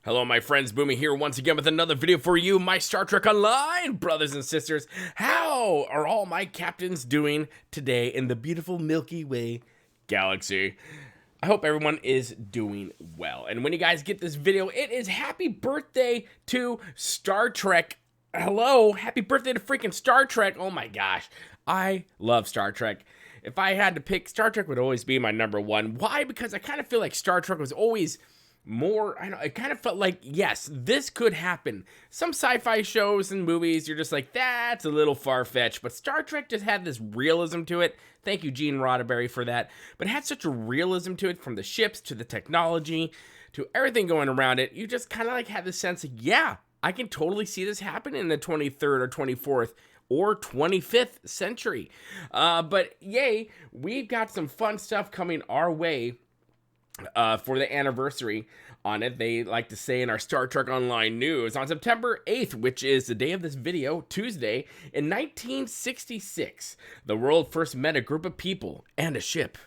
Hello, my friends. Boomy here once again with another video for you, my Star Trek Online brothers and sisters. How are all my captains doing today in the beautiful Milky Way galaxy? I hope everyone is doing well. And when you guys get this video, it is happy birthday to Star Trek. Hello, happy birthday to freaking Star Trek. Oh my gosh, I love Star Trek. If I had to pick, Star Trek would always be my number one. Why? Because I kind of feel like Star Trek was always more, I don't know, it kind of felt like, yes, this could happen. Some sci-fi shows and movies, you're just like, that's a little far-fetched, but Star Trek just had this realism to it. Thank you, Gene Roddenberry, for that. But it had such a realism to it, from the ships to the technology to everything going around it. You just kind of like had the sense of, yeah, I can totally see this happen in the 23rd or 24th or 25th century. But yay, we've got some fun stuff coming our way for the anniversary on it. They like to say in our Star Trek Online news, on September 8th, which is the day of this video, Tuesday, in 1966, the world first met a group of people and a ship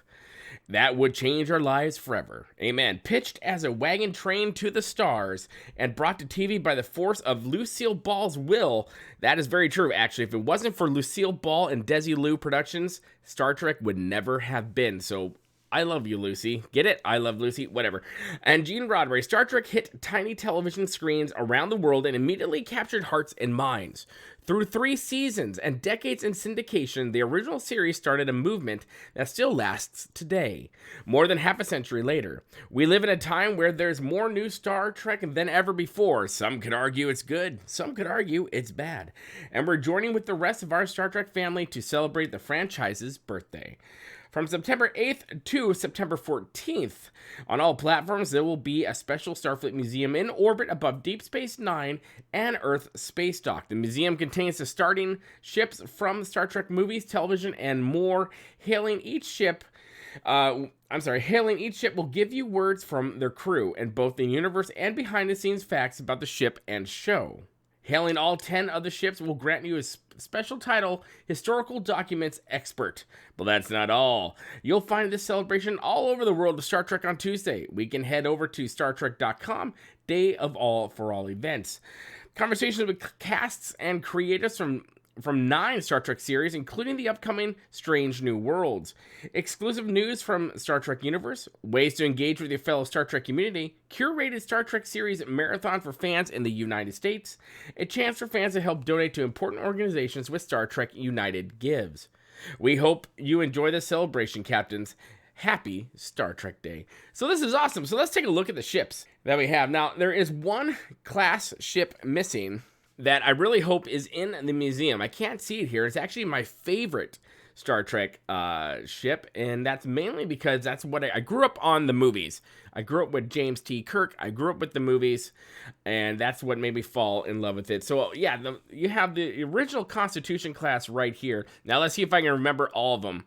that would change our lives forever. Amen. Pitched as a wagon train to the stars and brought to TV by the force of Lucille Ball's will. That is very true, actually. If it wasn't for Lucille Ball and Desilu Productions, Star Trek would never have been. So I love you, Lucy. Get it? I love Lucy. Whatever. And Gene Roddenberry, Star Trek hit tiny television screens around the world and immediately captured hearts and minds. Through 3 seasons and decades in syndication, the original series started a movement that still lasts today, more than half a century later. We live in a time where there's more new Star Trek than ever before. Some could argue it's good, some could argue it's bad. And we're joining with the rest of our Star Trek family to celebrate the franchise's birthday. From September 8th to September 14th, on all platforms, there will be a special Starfleet museum in orbit above Deep Space Nine and Earth Space Dock. The museum contains the starting ships from Star Trek movies, television, and more. Hailing each ship will give you words from their crew and both the universe and behind-the-scenes facts about the ship and show. Hailing all 10 of the ships will grant you a special title, Historical Documents Expert. But that's not all. You'll find this celebration all over the world of Star Trek on Tuesday. We can head over to StarTrek.com, day of all for all events. Conversations with casts and creators from 9 Star Trek series, including the upcoming Strange New Worlds. Exclusive news from Star Trek Universe, ways to engage with your fellow Star Trek community, curated Star Trek series marathon for fans in the United States, a chance for fans to help donate to important organizations with Star Trek United gives. We hope you enjoy the celebration, Captains. Happy Star Trek Day. So this is awesome. So let's take a look at the ships that we have. Now, there is one class ship missing that I really hope is in the museum. I can't see it here. It's actually my favorite Star Trek ship, and that's mainly because that's what I grew up on the movies. I grew up with James T. Kirk. I grew up with the movies, and that's what made me fall in love with it. So yeah, you have the original Constitution class right here. Now let's see if I can remember all of them.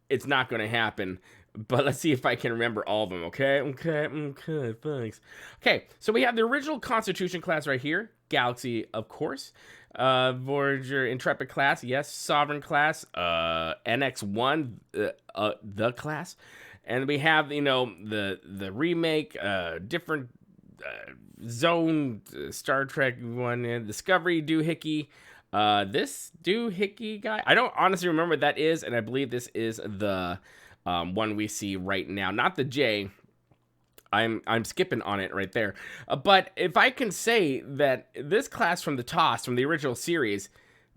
It's not going to happen, but let's see if I can remember all of them, okay? Okay, thanks. Okay, so we have the original Constitution class right here. Galaxy, of course. Voyager Intrepid class, yes. Sovereign class, NX-1, the class. And we have, the remake, different zone, Star Trek one, Discovery, Doohickey. This Doohickey guy, I don't honestly remember what that is, and I believe this is the one we see right now. Not the J. I'm skipping on it right there. But if I can say that this class from the TOS, from the original series,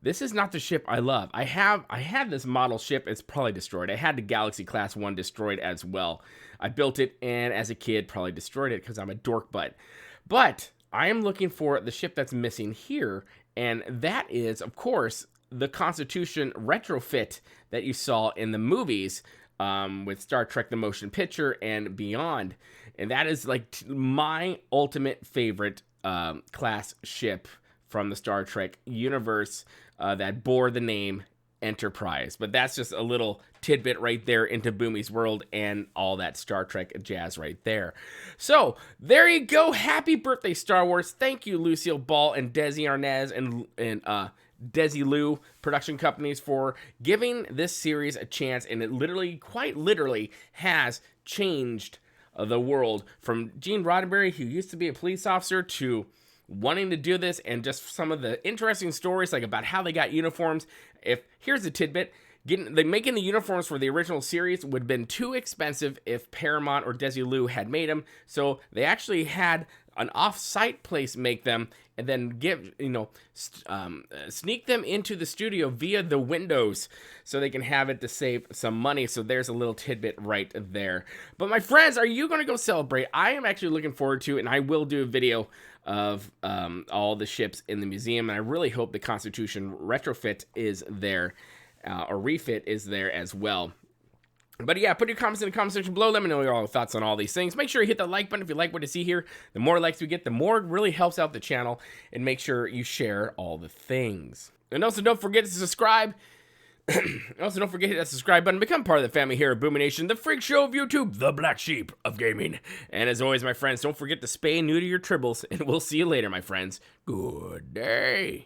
this is not the ship I love. I had this model ship. It's probably destroyed. I had the Galaxy Class 1 destroyed as well. I built it, and as a kid, probably destroyed it because I'm a dork butt. But I am looking for the ship that's missing here, and that is, of course, the Constitution retrofit that you saw in the movies, with Star Trek the Motion Picture and beyond. And that is like my ultimate favorite class ship from the Star Trek universe that bore the name Enterprise. But that's just a little tidbit right there into Boomy's world and all that Star Trek jazz right there. So there you go. Happy birthday, Star Wars. Thank you, Lucille Ball and Desi Arnaz and Desilu production companies for giving this series a chance. And it literally, quite literally, has changed the world, from Gene Roddenberry, who used to be a police officer, to wanting to do this, and just some of the interesting stories like about how they got uniforms. If here's a tidbit, making the uniforms for the original series would have been too expensive if Paramount or Desilu had made them, so they actually had an off-site place make them, and then sneak them into the studio via the windows so they can have it to save some money. So there's a little tidbit right there. But my friends, are you going to go celebrate? I am actually looking forward to it, and I will do a video of all the ships in the museum, and I really hope the Constitution retrofit is there, or refit is there as well. But yeah, put your comments in the comment section below. Let me know your thoughts on all these things. Make sure you hit the like button if you like what you see here. The more likes we get, the more it really helps out the channel. And make sure you share all the things. And also don't forget to subscribe. Also don't forget to hit that subscribe button. Become part of the family here at Boomy Nation, the freak show of YouTube, the black sheep of gaming. And as always, my friends, don't forget to spay and neuter your tribbles. And we'll see you later, my friends. Good day.